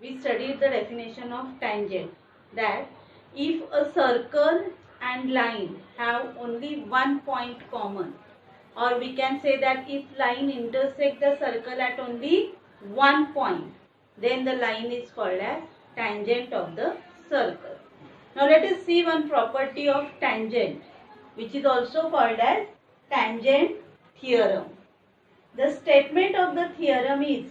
we studied the definition of tangent, that if a circle and line have only one point common, or we can say that if line intersect the circle at only one point, then the line is called as tangent of the circle. Now let us see one property of tangent, which is also called as tangent theorem. The statement of the theorem is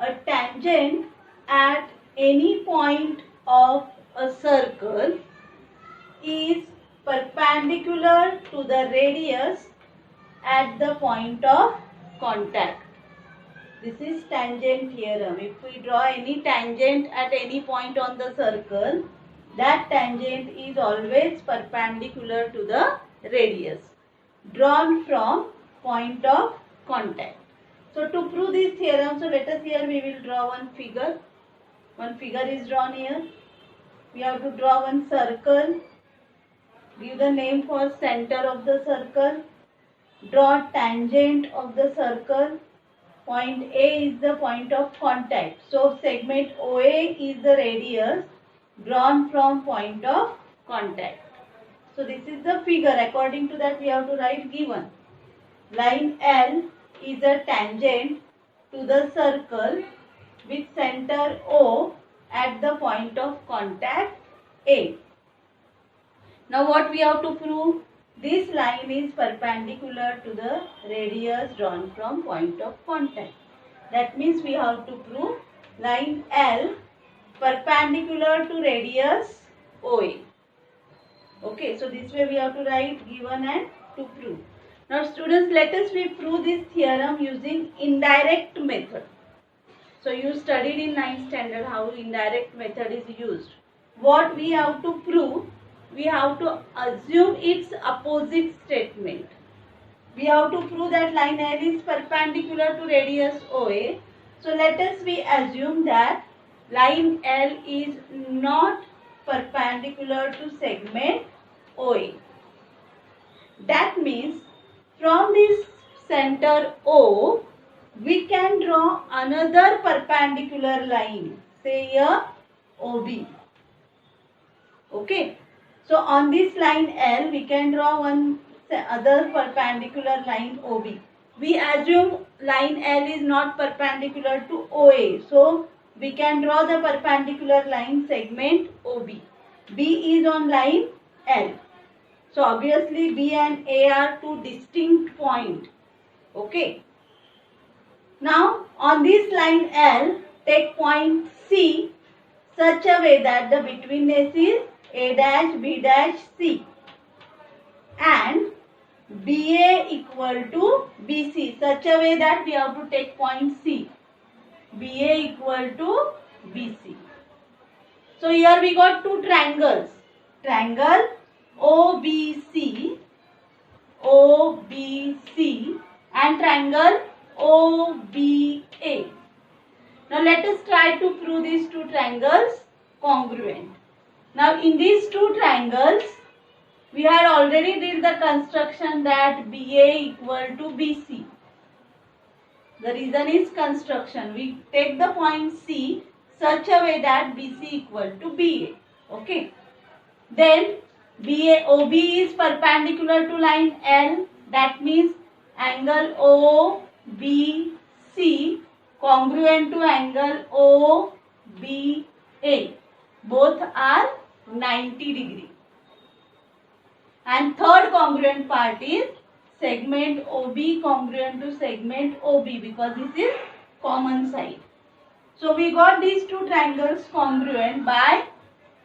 a tangent at any point of a circle is perpendicular to the radius at the point of contact. This is tangent theorem. If we draw any tangent at any point on the circle, that tangent is always perpendicular to the radius drawn from point of contact. So to prove this theorem, so let us here we will draw one figure. One figure is drawn here. We have to draw one circle. Give the name for center of the circle. Draw tangent of the circle. Point A is the point of contact. So segment OA is the radius drawn from point of contact. So this is the figure. According to that we have to write given. Line L is a tangent to the circle with center O at the point of contact A. Now what we have to prove? This line is perpendicular to the radius drawn from point of contact. That means we have to prove line L perpendicular to radius OA. Okay, so this way we have to write given and to prove. Now students, let us prove this theorem using indirect method. So you studied in 9th standard how indirect method is used. What we have to prove? We have to assume its opposite statement. We have to prove that line L is perpendicular to radius OA. So let us assume that line L is not perpendicular to segment OA. That means from this center O, we can draw another perpendicular line, say here OB. Okay. So on this line L, we can draw one other perpendicular line OB. We assume line L is not perpendicular to OA. So we can draw the perpendicular line segment OB. B is on line L. So obviously B and A are two distinct points. Okay. Now on this line L, take point C such a way that the betweenness is A dash B dash C and BA equal to BC such a way that we have to take point C. BA equal to BC. So here we got two triangles. Triangle OBC and triangle OBA. Now let us try to prove these two triangles congruent. Now in these two triangles, we had already did the construction that BA equal to BC. The reason is construction. We take the point C such a way that BC equal to BA. Okay. Then OB is perpendicular to line L. That means angle OBC congruent to angle OBA. Both are 90 degree. And third congruent part is segment OB congruent to segment OB because this is common side. So we got these two triangles congruent by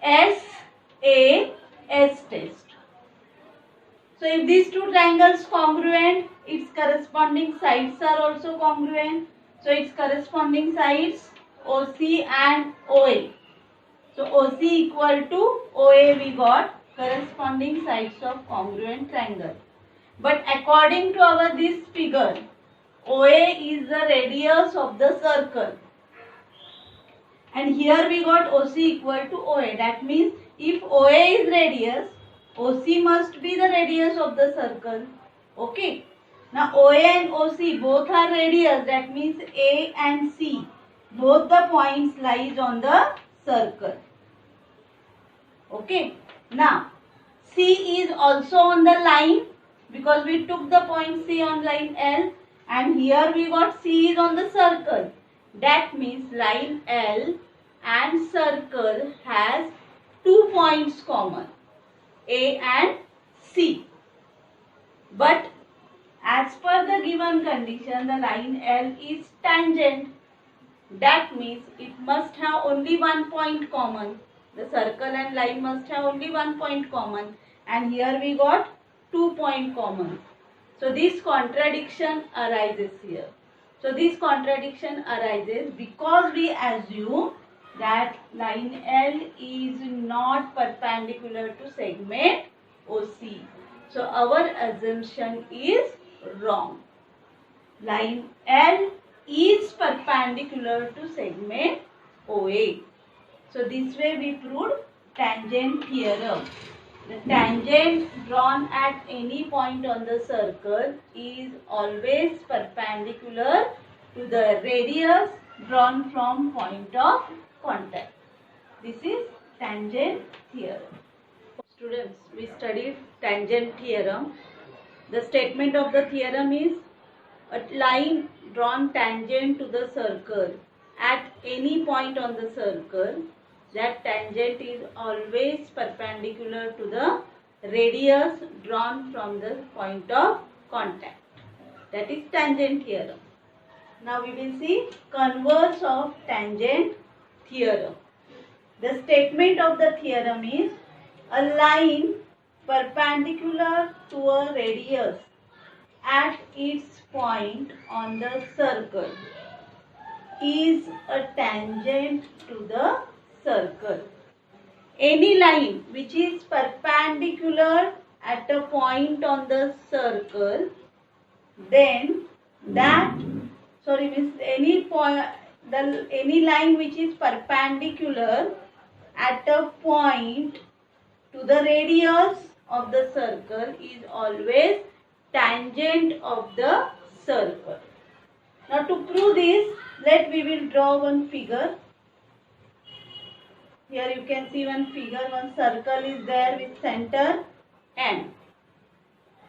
SAS test. So if these two triangles congruent, its corresponding sides are also congruent. So its corresponding sides OC and OA. So OC equal to OA we got corresponding sides of congruent triangle. But according to our this figure, OA is the radius of the circle. And here we got OC equal to OA. That means if OA is radius, OC must be the radius of the circle. Okay. Now OA and OC both are radius. That means A and C Both the points lies on the circle. Okay. Now, C is also on the line because we took the point C on line L, and here we got C is on the circle. That means line L and circle has 2 points common, A and C. But as per the given condition, the line L is tangent. That means it must have only 1 point common. The circle and line must have only 1 point common, and here we got 2 point common. So this contradiction arises here. So this contradiction arises because we assume that line L is not perpendicular to segment OC. So our assumption is wrong. Line L is perpendicular to segment OA. So this way we proved tangent theorem. The tangent drawn at any point on the circle is always perpendicular to the radius drawn from point of contact. This is tangent theorem. Students, we studied tangent theorem. The statement of the theorem is a line drawn tangent to the circle at any point on the circle, that tangent is always perpendicular to the radius drawn from the point of contact. That is tangent theorem. Now we will see converse of tangent theorem. The statement of the theorem is a line perpendicular to a radius at its point on the circle is a tangent to the circle. Any line which is perpendicular at a point on the circle, then any line which is perpendicular at a point to the radius of the circle is always tangent of the circle. Now to prove this, we will draw one figure. Here you can see one figure, one circle is there with center M,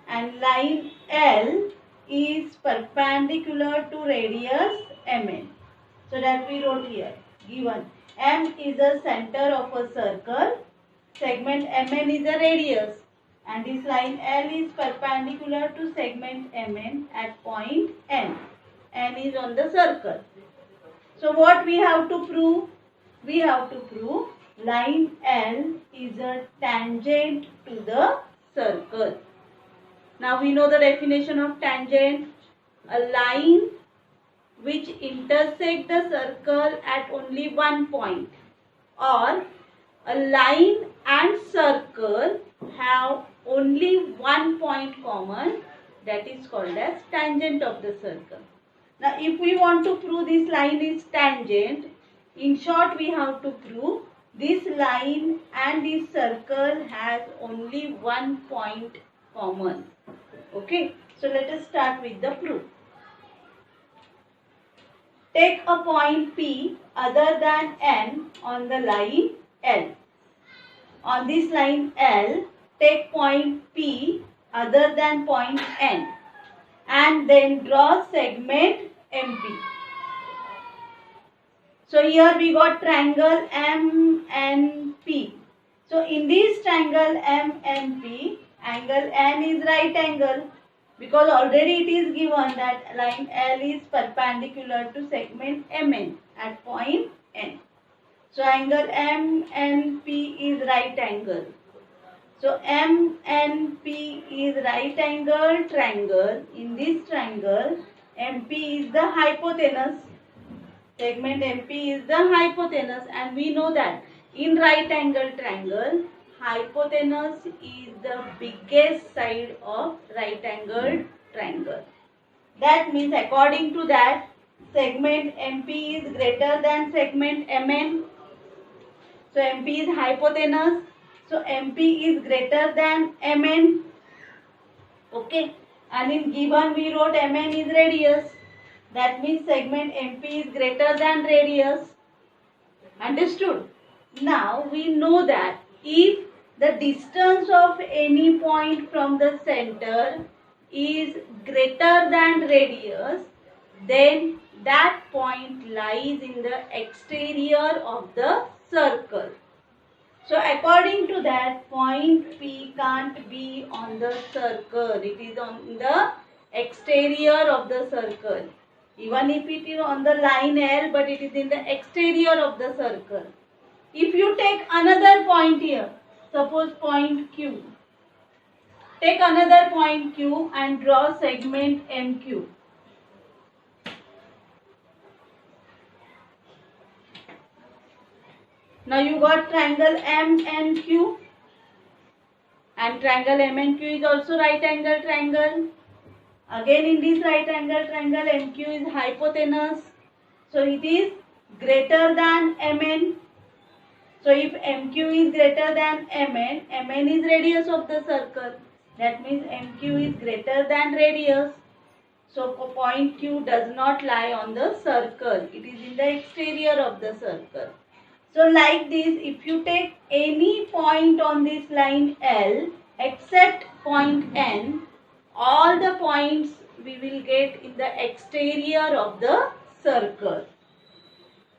and line L is perpendicular to radius Mn. So that we wrote here, given M is the center of a circle, segment Mn is the radius, and this line L is perpendicular to segment Mn at point N. N is on the circle. So what we have to prove? We have to prove line L is a tangent to the circle. Now we know the definition of tangent. A line which intersects the circle at only one point, or a line and circle have only 1 point common, that is called as tangent of the circle. Now if we want to prove this line is tangent, in short we have to prove this line and this circle has only 1 point common. Okay, so let us start with the proof. Take a point P other than N on the line L. On this line L, take point P other than point N and then draw segment MP. So here we got triangle MNP. So in this triangle MNP, angle N is right angle, because already it is given that line L is perpendicular to segment MN at point N. So angle MNP is right angle. So MNP is right angle triangle. In this triangle, MP is the hypotenuse. Segment MP is the hypotenuse, and we know that in right angle triangle, hypotenuse is the biggest side of right angled triangle. That means according to that, segment MP is greater than segment MN. So MP is hypotenuse. So MP is greater than MN. Okay. And in given we wrote MN is radius. That means segment MP is greater than radius. Understood? Now we know that if the distance of any point from the center is greater than radius, then that point lies in the exterior of the circle. So according to that, point P can't be on the circle. It is on the exterior of the circle. Even if it is on the line L, but it is in the exterior of the circle. If you take another point here, suppose point Q. Take another point Q and draw segment MQ. Now you got triangle MNQ, and triangle MNQ is also right angle triangle. Again in this right angle triangle, MQ is hypotenuse, so it is greater than MN. So if MQ is greater than MN, MN is radius of the circle. That means MQ is greater than radius. So point Q does not lie on the circle. It is in the exterior of the circle. So like this, if you take any point on this line L except point N, all the points we will get in the exterior of the circle.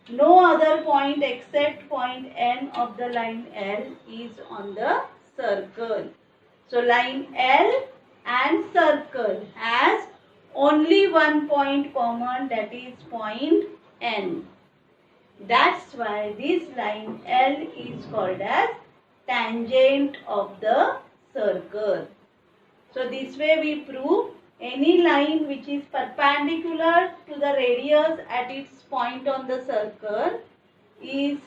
No other point except point N of the line L is on the circle. So line L and circle has only one point common, that is point N. That's why this line L is called as tangent of the circle. So this way we prove any line which is perpendicular to the radius at its point on the circle is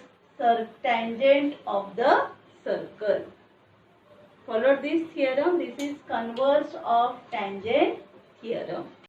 tangent of the circle. Follow this theorem. This is converse of tangent theorem.